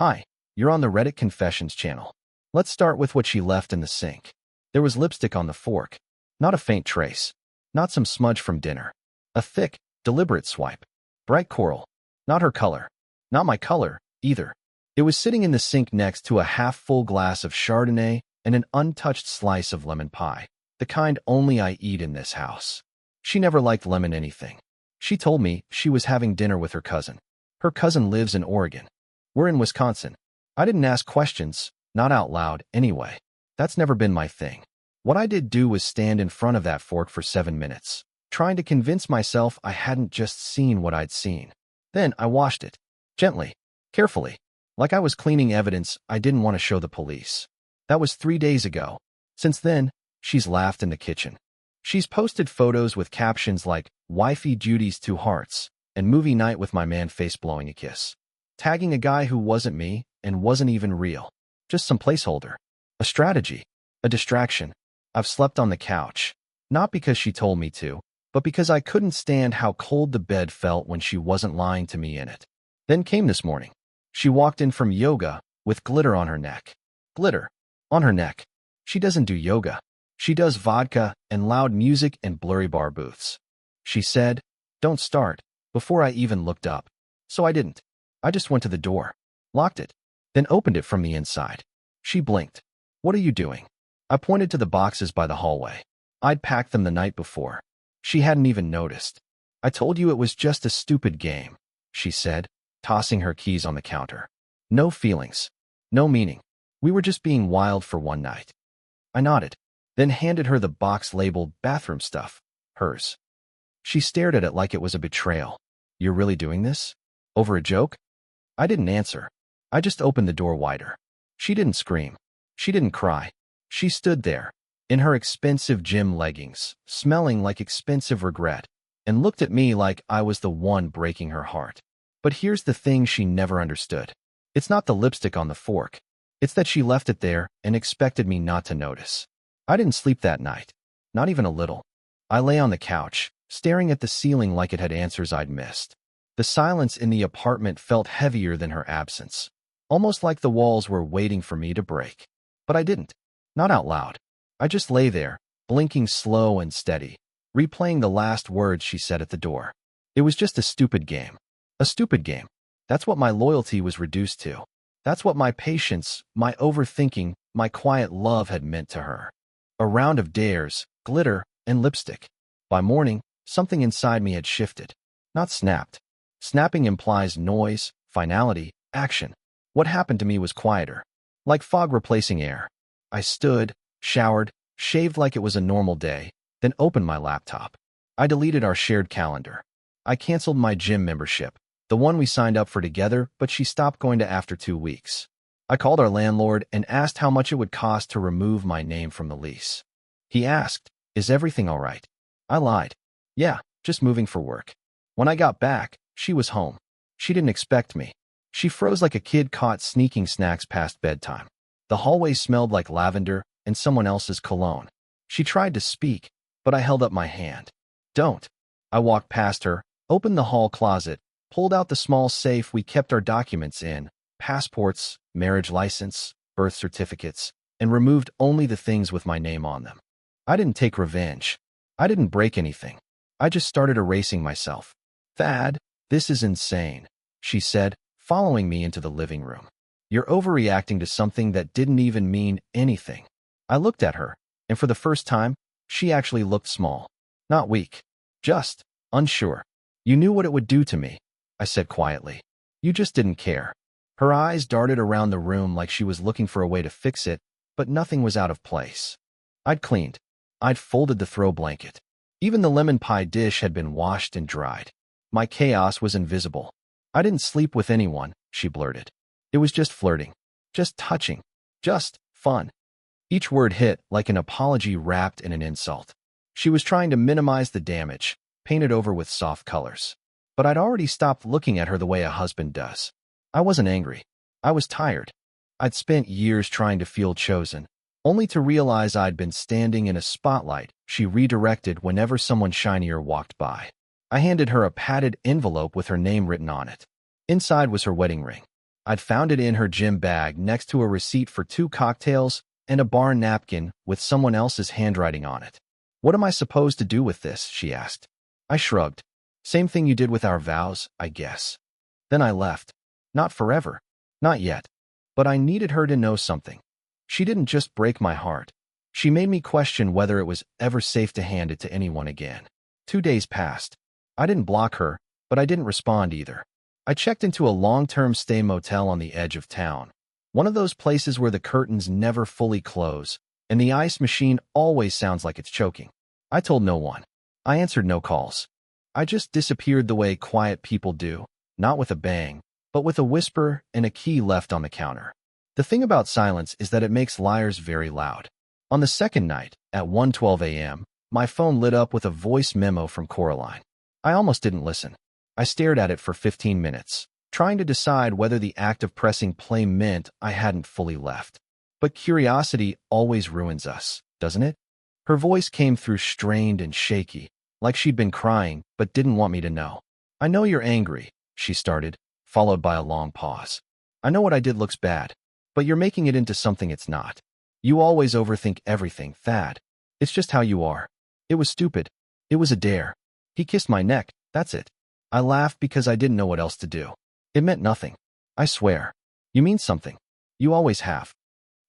Hi, you're on the Reddit Confessions channel. Let's start with what she left in the sink. There was lipstick on the fork. Not a faint trace. Not some smudge from dinner. A thick, deliberate swipe. Bright coral. Not her color. Not my color, either. It was sitting in the sink next to a half-full glass of Chardonnay and an untouched slice of lemon pie. The kind only I eat in this house. She never liked lemon anything. She told me she was having dinner with her cousin. Her cousin lives in Oregon. We're in Wisconsin. I didn't ask questions, not out loud, anyway. That's never been my thing. What I did do was stand in front of that fork for 7 minutes, trying to convince myself I hadn't just seen what I'd seen. Then I washed it. Gently. Carefully. Like I was cleaning evidence I didn't want to show the police. That was 3 days ago. Since then, she's laughed in the kitchen. She's posted photos with captions like, "Wifey Judy's 2 hearts," and "Movie night with my man face blowing a kiss," tagging a guy who wasn't me and wasn't even real. Just some placeholder. A strategy. A distraction. I've slept on the couch. Not because she told me to, but because I couldn't stand how cold the bed felt when she wasn't lying to me in it. Then came this morning. She walked in from yoga with glitter on her neck. Glitter. On her neck. She doesn't do yoga. She does vodka and loud music and blurry bar booths. She said, "Don't start," before I even looked up. So I didn't. I just went to the door, locked it, then opened it from the inside. She blinked. "What are you doing?" I pointed to the boxes by the hallway. I'd packed them the night before. She hadn't even noticed. "I told you it was just a stupid game," she said, tossing her keys on the counter. No feelings. No meaning. We were just being wild for one night. I nodded, then handed her the box labeled bathroom stuff, hers. She stared at it like it was a betrayal. "You're really doing this? Over a joke?" I didn't answer. I just opened the door wider. She didn't scream. She didn't cry. She stood there, in her expensive gym leggings, smelling like expensive regret, and looked at me like I was the one breaking her heart. But here's the thing she never understood. It's not the lipstick on the fork. It's that she left it there and expected me not to notice. I didn't sleep that night. Not even a little. I lay on the couch, staring at the ceiling like it had answers I'd missed. The silence in the apartment felt heavier than her absence, almost like the walls were waiting for me to break. But I didn't. Not out loud. I just lay there, blinking slow and steady, replaying the last words she said at the door. It was just a stupid game. A stupid game. That's what my loyalty was reduced to. That's what my patience, my overthinking, my quiet love had meant to her. A round of dares, glitter, and lipstick. By morning, something inside me had shifted. Not snapped. Snapping implies noise, finality, action. What happened to me was quieter. Like fog replacing air. I stood, showered, shaved like it was a normal day, then opened my laptop. I deleted our shared calendar. I canceled my gym membership, the one we signed up for together, but she stopped going to after 2 weeks. I called our landlord and asked how much it would cost to remove my name from the lease. He asked, "Is everything all right?" I lied. "Yeah, just moving for work." When I got back, she was home. She didn't expect me. She froze like a kid caught sneaking snacks past bedtime. The hallway smelled like lavender and someone else's cologne. She tried to speak, but I held up my hand. "Don't." I walked past her, opened the hall closet, pulled out the small safe we kept our documents in, passports, marriage license, birth certificates, and removed only the things with my name on them. I didn't take revenge. I didn't break anything. I just started erasing myself. "Thad, this is insane," she said, following me into the living room. "You're overreacting to something that didn't even mean anything." I looked at her, and for the first time, she actually looked small. Not weak. Just unsure. "You knew what it would do to me," I said quietly. "You just didn't care." Her eyes darted around the room like she was looking for a way to fix it, but nothing was out of place. I'd cleaned. I'd folded the throw blanket. Even the lemon pie dish had been washed and dried. My chaos was invisible. "I didn't sleep with anyone," she blurted. "It was just flirting. Just touching. Just fun." Each word hit like an apology wrapped in an insult. She was trying to minimize the damage, paint it over with soft colors. But I'd already stopped looking at her the way a husband does. I wasn't angry. I was tired. I'd spent years trying to feel chosen, only to realize I'd been standing in a spotlight she redirected whenever someone shinier walked by. I handed her a padded envelope with her name written on it. Inside was her wedding ring. I'd found it in her gym bag next to a receipt for 2 cocktails and a bar napkin with someone else's handwriting on it. "What am I supposed to do with this?" she asked. I shrugged. "Same thing you did with our vows, I guess." Then I left. Not forever. Not yet. But I needed her to know something. She didn't just break my heart. She made me question whether it was ever safe to hand it to anyone again. 2 days passed. I didn't block her, but I didn't respond either. I checked into a long-term stay motel on the edge of town. One of those places where the curtains never fully close, and the ice machine always sounds like it's choking. I told no one. I answered no calls. I just disappeared the way quiet people do, not with a bang, but with a whisper and a key left on the counter. The thing about silence is that it makes liars very loud. On the second night, at 1:12 a.m., my phone lit up with a voice memo from Coraline. I almost didn't listen. I stared at it for 15 minutes, trying to decide whether the act of pressing play meant I hadn't fully left. But curiosity always ruins us, doesn't it? Her voice came through strained and shaky, like she'd been crying but didn't want me to know. "I know you're angry," she started, followed by a long pause. "I know what I did looks bad, but you're making it into something it's not. You always overthink everything, Thad. It's just how you are. It was stupid. It was a dare. He kissed my neck, that's it." I laughed because I didn't know what else to do. It meant nothing. I swear. "You mean something. You always have."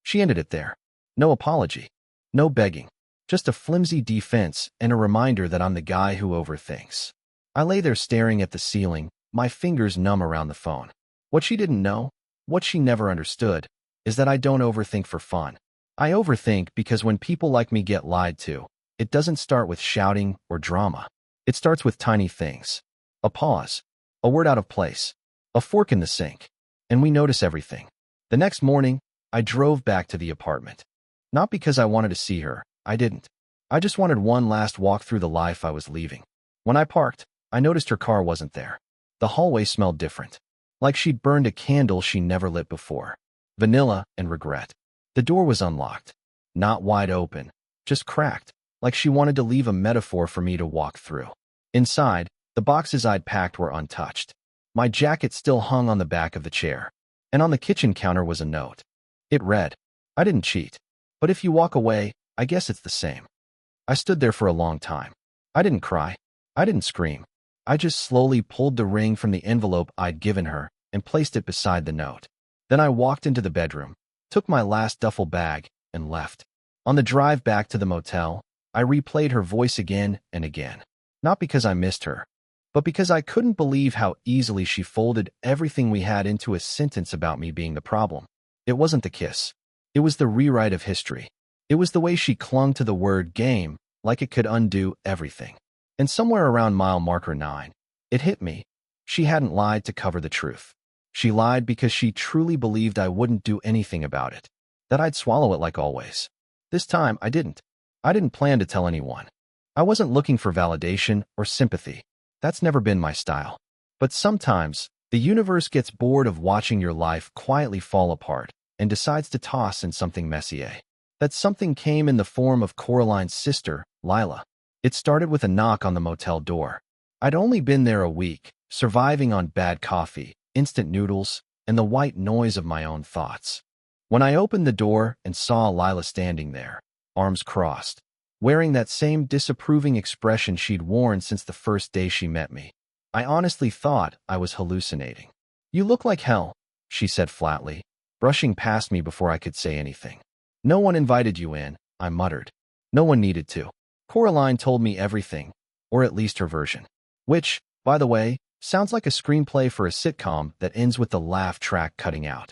She ended it there. No apology. No begging. Just a flimsy defense and a reminder that I'm the guy who overthinks. I lay there staring at the ceiling, my fingers numb around the phone. What she didn't know, what she never understood, is that I don't overthink for fun. I overthink because when people like me get lied to, it doesn't start with shouting or drama. It starts with tiny things. A pause. A word out of place. A fork in the sink. And we notice everything. The next morning, I drove back to the apartment. Not because I wanted to see her. I didn't. I just wanted one last walk through the life I was leaving. When I parked, I noticed her car wasn't there. The hallway smelled different. Like she'd burned a candle she never lit before. Vanilla and regret. The door was unlocked. Not wide open. Just cracked. Like she wanted to leave a metaphor for me to walk through. Inside, the boxes I'd packed were untouched. My jacket still hung on the back of the chair. And on the kitchen counter was a note. It read, "I didn't cheat. But if you walk away, I guess it's the same." I stood there for a long time. I didn't cry. I didn't scream. I just slowly pulled the ring from the envelope I'd given her and placed it beside the note. Then I walked into the bedroom, took my last duffel bag, and left. On the drive back to the motel, I replayed her voice again and again. Not because I missed her, but because I couldn't believe how easily she folded everything we had into a sentence about me being the problem. It wasn't the kiss. It was the rewrite of history. It was the way she clung to the word game like it could undo everything. And somewhere around mile marker 9, it hit me. She hadn't lied to cover the truth. She lied because she truly believed I wouldn't do anything about it, that I'd swallow it like always. This time, I didn't. I didn't plan to tell anyone. I wasn't looking for validation or sympathy. That's never been my style. But sometimes, the universe gets bored of watching your life quietly fall apart and decides to toss in something messier. That something came in the form of Coraline's sister, Lila. It started with a knock on the motel door. I'd only been there a week, surviving on bad coffee, instant noodles, and the white noise of my own thoughts. When I opened the door and saw Lila standing there, arms crossed, wearing that same disapproving expression she'd worn since the first day she met me, I honestly thought I was hallucinating. "You look like hell," she said flatly, brushing past me before I could say anything. "No one invited you in," I muttered. "No one needed to." Coraline told me everything, or at least her version. Which, by the way, sounds like a screenplay for a sitcom that ends with the laugh track cutting out.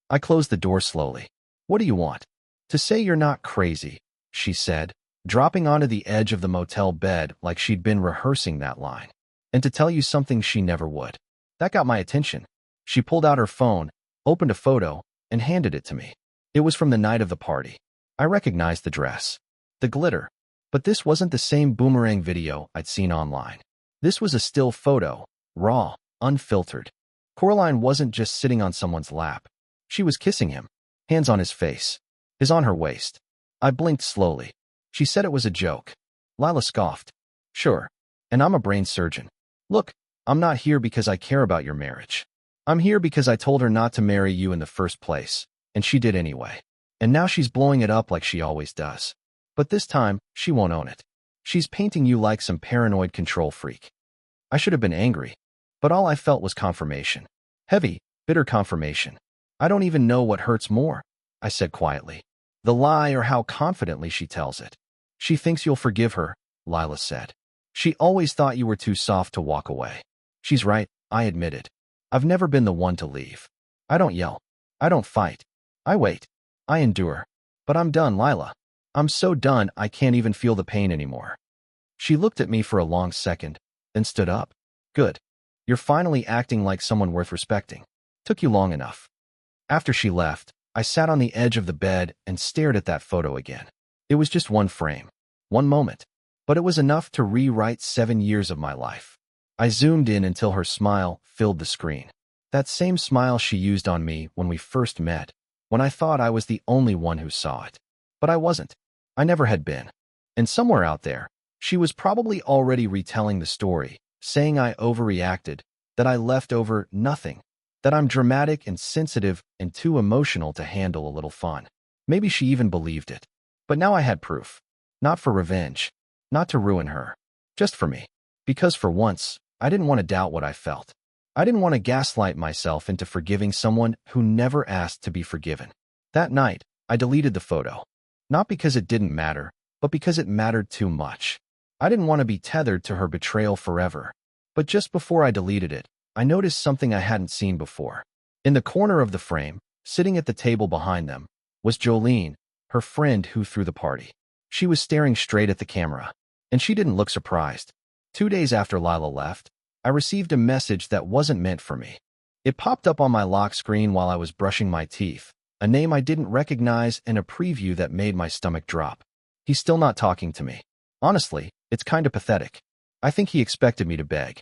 I closed the door slowly. "What do you want?" "To say you're not crazy," she said, dropping onto the edge of the motel bed like she'd been rehearsing that line. "And to tell you something she never would." That got my attention. She pulled out her phone, opened a photo, and handed it to me. It was from the night of the party. I recognized the dress, the glitter, but this wasn't the same boomerang video I'd seen online. This was a still photo, raw, unfiltered. Coraline wasn't just sitting on someone's lap. She was kissing him, hands on his face, his on her waist. I blinked slowly. She said it was a joke. Lila scoffed. "Sure, and I'm a brain surgeon. Look, I'm not here because I care about your marriage. I'm here because I told her not to marry you in the first place, and she did anyway. And now she's blowing it up like she always does. But this time, she won't own it. She's painting you like some paranoid control freak. I should have been angry, but all I felt was confirmation. Heavy, bitter confirmation. I don't even know what hurts more, I said quietly. The lie or how confidently she tells it. She thinks you'll forgive her, Lila said. She always thought you were too soft to walk away. She's right, I admitted. I've never been the one to leave. I don't yell. I don't fight. I wait. I endure. But I'm done, Lila. I'm so done I can't even feel the pain anymore. She looked at me for a long second, then stood up. Good. You're finally acting like someone worth respecting. Took you long enough. After she left, I sat on the edge of the bed and stared at that photo again. It was just one frame, one moment, but it was enough to rewrite 7 years of my life. I zoomed in until her smile filled the screen. That same smile she used on me when we first met, when I thought I was the only one who saw it. But I wasn't. I never had been. And somewhere out there, she was probably already retelling the story, saying I overreacted, that I left over nothing, that I'm dramatic and sensitive and too emotional to handle a little fun. Maybe she even believed it. But now I had proof. Not for revenge. Not to ruin her. Just for me. Because for once, I didn't want to doubt what I felt. I didn't want to gaslight myself into forgiving someone who never asked to be forgiven. That night, I deleted the photo. Not because it didn't matter, but because it mattered too much. I didn't want to be tethered to her betrayal forever. But just before I deleted it, I noticed something I hadn't seen before. In the corner of the frame, sitting at the table behind them, was Jolene, her friend who threw the party. She was staring straight at the camera, and she didn't look surprised. 2 days after Lila left, I received a message that wasn't meant for me. It popped up on my lock screen while I was brushing my teeth, a name I didn't recognize and a preview that made my stomach drop. He's still not talking to me. Honestly, it's kind of pathetic. I think he expected me to beg.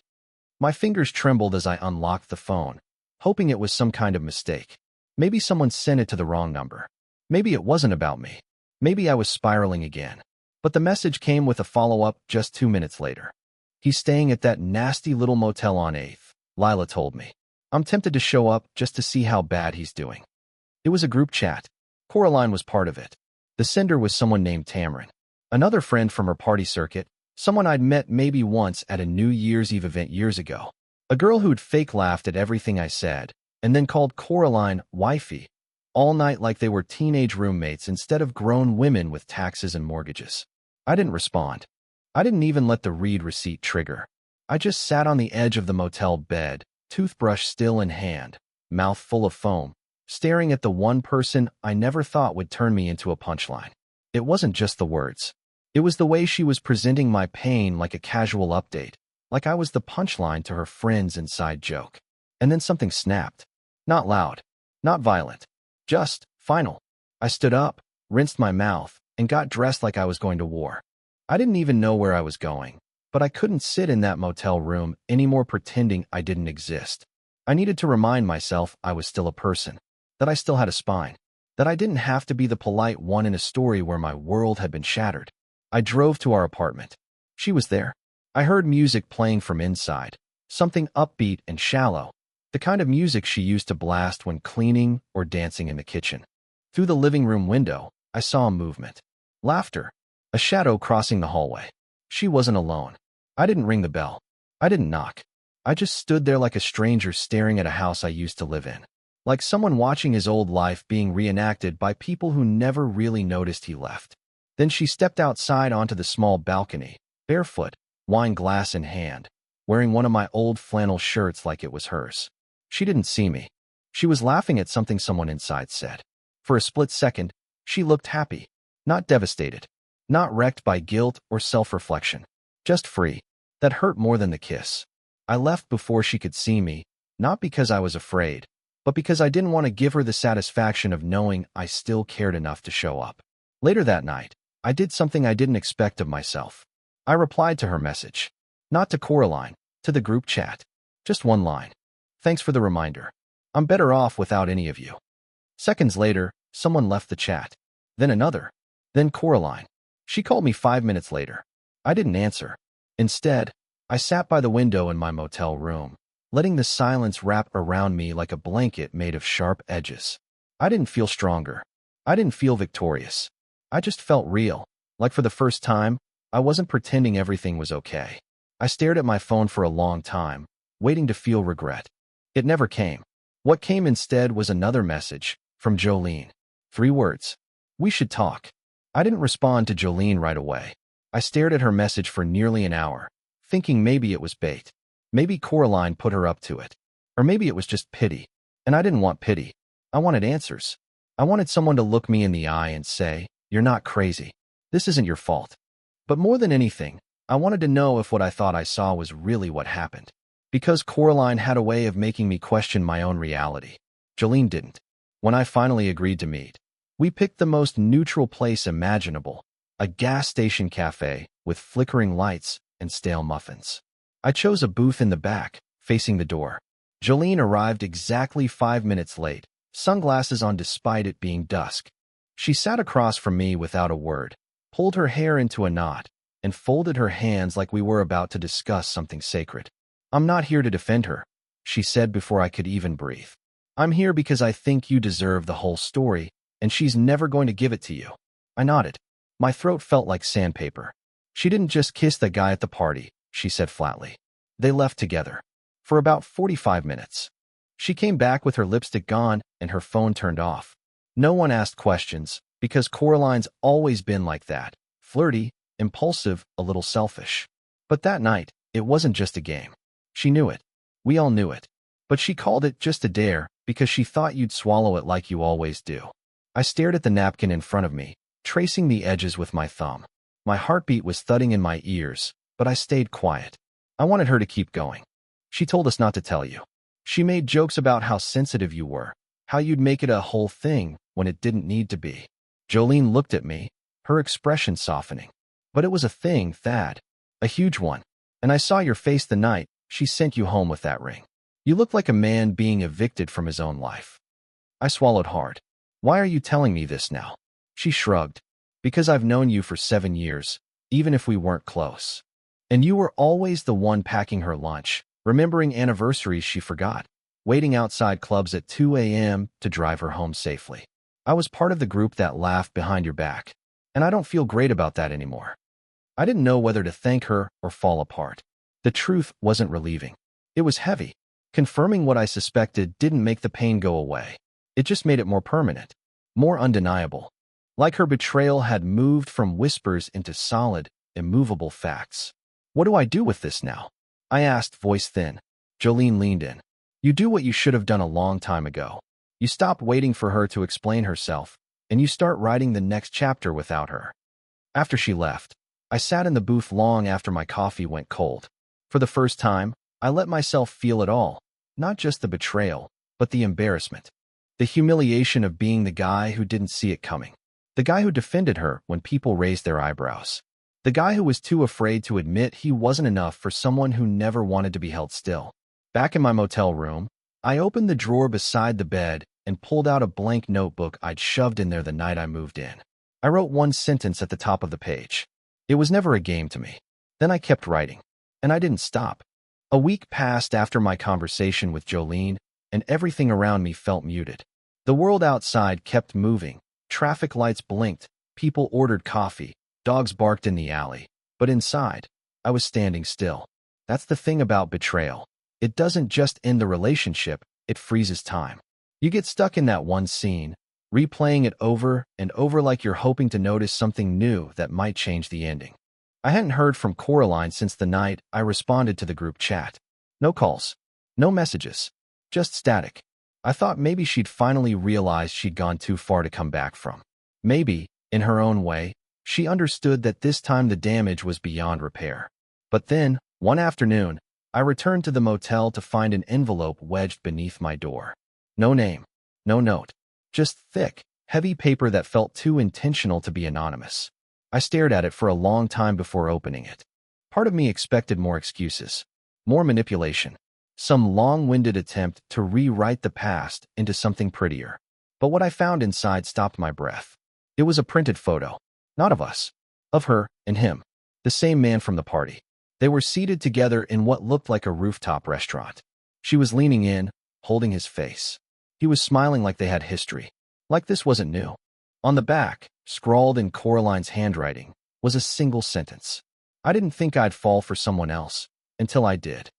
My fingers trembled as I unlocked the phone, hoping it was some kind of mistake. Maybe someone sent it to the wrong number. Maybe it wasn't about me. Maybe I was spiraling again. But the message came with a follow-up just 2 minutes later. He's staying at that nasty little motel on 8th, Lila told me. I'm tempted to show up just to see how bad he's doing. It was a group chat. Coraline was part of it. The sender was someone named Tamron, another friend from her party circuit, someone I'd met maybe once at a New Year's Eve event years ago. A girl who'd fake laughed at everything I said, and then called Coraline wifey, all night like they were teenage roommates instead of grown women with taxes and mortgages. I didn't respond. I didn't even let the read receipt trigger. I just sat on the edge of the motel bed, toothbrush still in hand, mouth full of foam, staring at the one person I never thought would turn me into a punchline. It wasn't just the words. It was the way she was presenting my pain like a casual update, like I was the punchline to her friend's inside joke. And then something snapped. Not loud, not violent, just final. I stood up, rinsed my mouth, and got dressed like I was going to war. I didn't even know where I was going, but I couldn't sit in that motel room anymore pretending I didn't exist. I needed to remind myself I was still a person, that I still had a spine, that I didn't have to be the polite one in a story where my world had been shattered. I drove to our apartment. She was there. I heard music playing from inside, something upbeat and shallow, the kind of music she used to blast when cleaning or dancing in the kitchen. Through the living room window, I saw a movement. Laughter. A shadow crossing the hallway. She wasn't alone. I didn't ring the bell. I didn't knock. I just stood there like a stranger staring at a house I used to live in. Like someone watching his old life being reenacted by people who never really noticed he left. Then she stepped outside onto the small balcony, barefoot, wine glass in hand, wearing one of my old flannel shirts like it was hers. She didn't see me. She was laughing at something someone inside said. For a split second, she looked happy, not devastated. Not wrecked by guilt or self-reflection. Just free. That hurt more than the kiss. I left before she could see me, not because I was afraid, but because I didn't want to give her the satisfaction of knowing I still cared enough to show up. Later that night, I did something I didn't expect of myself. I replied to her message. Not to Coraline, to the group chat. Just one line. Thanks for the reminder. I'm better off without any of you. Seconds later, someone left the chat. Then another. Then Coraline. She called me 5 minutes later. I didn't answer. Instead, I sat by the window in my motel room, letting the silence wrap around me like a blanket made of sharp edges. I didn't feel stronger. I didn't feel victorious. I just felt real. Like for the first time, I wasn't pretending everything was okay. I stared at my phone for a long time, waiting to feel regret. It never came. What came instead was another message from Jolene. 3 words. We should talk. I didn't respond to Jolene right away. I stared at her message for nearly an hour, thinking maybe it was bait. Maybe Coraline put her up to it. Or maybe it was just pity. And I didn't want pity. I wanted answers. I wanted someone to look me in the eye and say, "You're not crazy. This isn't your fault." But more than anything, I wanted to know if what I thought I saw was really what happened. Because Coraline had a way of making me question my own reality. Jolene didn't. When I finally agreed to meet, we picked the most neutral place imaginable, a gas station cafe with flickering lights and stale muffins. I chose a booth in the back, facing the door. Jolene arrived exactly 5 minutes late, sunglasses on despite it being dusk. She sat across from me without a word, pulled her hair into a knot, and folded her hands like we were about to discuss something sacred. "I'm not here to defend her," she said before I could even breathe. "I'm here because I think you deserve the whole story, and she's never going to give it to you." I nodded. My throat felt like sandpaper. "She didn't just kiss the guy at the party," she said flatly. "They left together. For about 45 minutes. She came back with her lipstick gone and her phone turned off. No one asked questions, because Coraline's always been like that. Flirty, impulsive, a little selfish. But that night, it wasn't just a game. She knew it. We all knew it. But she called it just a dare because she thought you'd swallow it like you always do. I stared at the napkin in front of me, tracing the edges with my thumb. My heartbeat was thudding in my ears, but I stayed quiet. I wanted her to keep going. "She told us not to tell you. She made jokes about how sensitive you were, how you'd make it a whole thing when it didn't need to be." Jolene looked at me, her expression softening. "But it was a thing, Thad. A huge one. And I saw your face the night she sent you home with that ring. You looked like a man being evicted from his own life." I swallowed hard. "Why are you telling me this now?" She shrugged. "Because I've known you for 7 years, even if we weren't close. And you were always the one packing her lunch, remembering anniversaries she forgot, waiting outside clubs at 2 a.m. to drive her home safely. I was part of the group that laughed behind your back, and I don't feel great about that anymore." I didn't know whether to thank her or fall apart. The truth wasn't relieving. It was heavy. Confirming what I suspected didn't make the pain go away. It just made it more permanent, more undeniable. Like her betrayal had moved from whispers into solid, immovable facts. "What do I do with this now?" I asked, voice thin. Jolene leaned in. "You do what you should have done a long time ago. You stop waiting for her to explain herself, and you start writing the next chapter without her." After she left, I sat in the booth long after my coffee went cold. For the first time, I let myself feel it all, not just the betrayal, but the embarrassment. The humiliation of being the guy who didn't see it coming. The guy who defended her when people raised their eyebrows. The guy who was too afraid to admit he wasn't enough for someone who never wanted to be held still. Back in my motel room, I opened the drawer beside the bed and pulled out a blank notebook I'd shoved in there the night I moved in. I wrote one sentence at the top of the page. It was never a game to me. Then I kept writing. And I didn't stop. A week passed after my conversation with Jolene, and everything around me felt muted. The world outside kept moving. Traffic lights blinked, people ordered coffee, dogs barked in the alley. But inside, I was standing still. That's the thing about betrayal. It doesn't just end the relationship, it freezes time. You get stuck in that one scene, replaying it over and over like you're hoping to notice something new that might change the ending. I hadn't heard from Coraline since the night I responded to the group chat. No calls, no messages, just static. I thought maybe she'd finally realized she'd gone too far to come back from. Maybe, in her own way, she understood that this time the damage was beyond repair. But then, one afternoon, I returned to the motel to find an envelope wedged beneath my door. No name, no note, just thick, heavy paper that felt too intentional to be anonymous. I stared at it for a long time before opening it. Part of me expected more excuses, more manipulation, some long-winded attempt to rewrite the past into something prettier. But what I found inside stopped my breath. It was a printed photo, not of us, of her and him, the same man from the party. They were seated together in what looked like a rooftop restaurant. She was leaning in, holding his face. He was smiling like they had history, like this wasn't new. On the back, scrawled in Coraline's handwriting, was a single sentence. I didn't think I'd fall for someone else, until I did.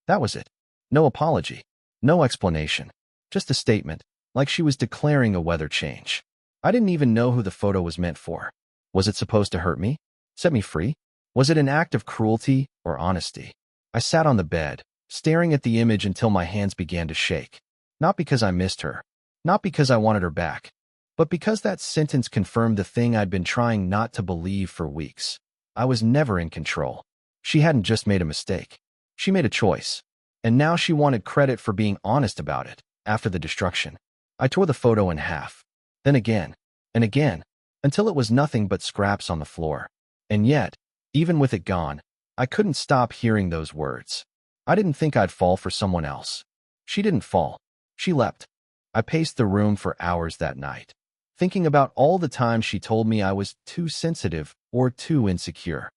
That was it. No apology. No explanation. Just a statement, like she was declaring a weather change. I didn't even know who the photo was meant for. Was it supposed to hurt me? Set me free? Was it an act of cruelty or honesty? I sat on the bed, staring at the image until my hands began to shake. Not because I missed her, not because I wanted her back, but because that sentence confirmed the thing I'd been trying not to believe for weeks. I was never in control. She hadn't just made a mistake. She made a choice. And now she wanted credit for being honest about it, after the destruction. I tore the photo in half. Then again, and again, until it was nothing but scraps on the floor. And yet, even with it gone, I couldn't stop hearing those words. I didn't think I'd fall for someone else. She didn't fall. She leapt. I paced the room for hours that night, thinking about all the times she told me I was too sensitive or too insecure.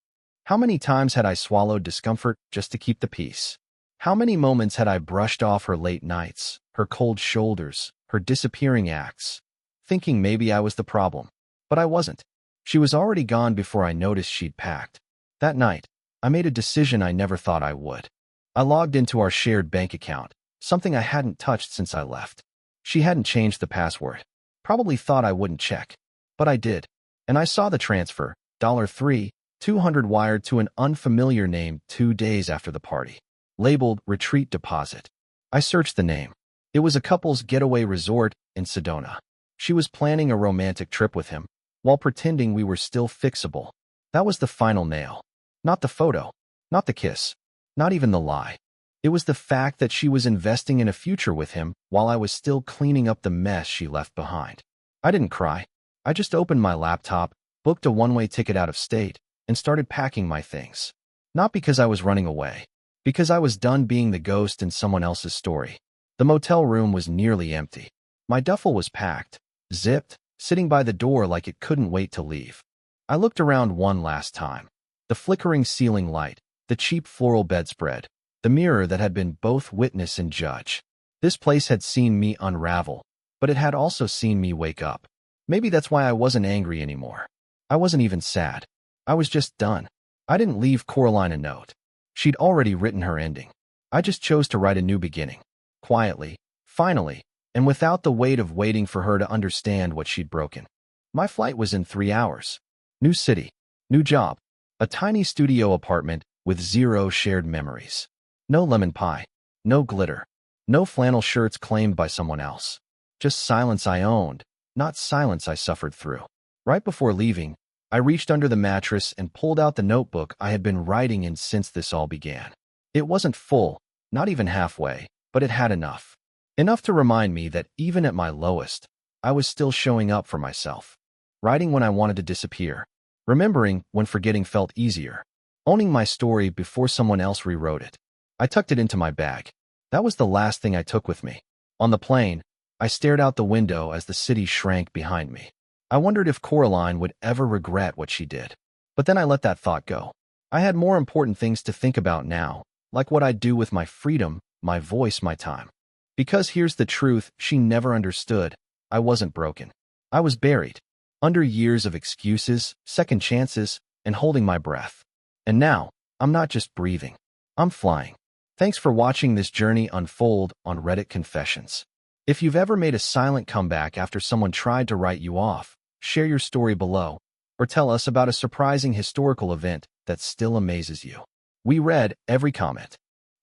How many times had I swallowed discomfort just to keep the peace? How many moments had I brushed off her late nights, her cold shoulders, her disappearing acts, thinking maybe I was the problem? But I wasn't. She was already gone before I noticed she'd packed. That night, I made a decision I never thought I would. I logged into our shared bank account, something I hadn't touched since I left. She hadn't changed the password. Probably thought I wouldn't check. But I did. And I saw the transfer, $3,200 wired to an unfamiliar name 2 days after the party. Labeled Retreat Deposit. I searched the name. It was a couple's getaway resort in Sedona. She was planning a romantic trip with him, while pretending we were still fixable. That was the final nail. Not the photo. Not the kiss. Not even the lie. It was the fact that she was investing in a future with him while I was still cleaning up the mess she left behind. I didn't cry. I just opened my laptop, booked a one-way ticket out of state, and started packing my things. Not because I was running away. Because I was done being the ghost in someone else's story. The motel room was nearly empty. My duffel was packed, zipped, sitting by the door like it couldn't wait to leave. I looked around one last time. The flickering ceiling light, the cheap floral bedspread, the mirror that had been both witness and judge. This place had seen me unravel, but it had also seen me wake up. Maybe that's why I wasn't angry anymore. I wasn't even sad. I was just done. I didn't leave Coraline a note. She'd already written her ending. I just chose to write a new beginning. Quietly, finally, and without the weight of waiting for her to understand what she'd broken. My flight was in 3 hours. New city, new job, a tiny studio apartment with 0 shared memories. No lemon pie, no glitter, no flannel shirts claimed by someone else. Just silence I owned, not silence I suffered through. Right before leaving, I reached under the mattress and pulled out the notebook I had been writing in since this all began. It wasn't full, not even halfway, but it had enough. Enough to remind me that even at my lowest, I was still showing up for myself. Writing when I wanted to disappear. Remembering when forgetting felt easier. Owning my story before someone else rewrote it. I tucked it into my bag. That was the last thing I took with me. On the plane, I stared out the window as the city shrank behind me. I wondered if Coraline would ever regret what she did. But then I let that thought go. I had more important things to think about now, like what I'd do with my freedom, my voice, my time. Because here's the truth she never understood. I wasn't broken. I was buried. Under years of excuses, second chances, and holding my breath. And now, I'm not just breathing. I'm flying. Thanks for watching this journey unfold on Reddit Confessions. If you've ever made a silent comeback after someone tried to write you off, share your story below, or tell us about a surprising historical event that still amazes you. We read every comment.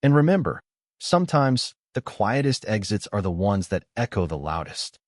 And remember, sometimes the quietest exits are the ones that echo the loudest.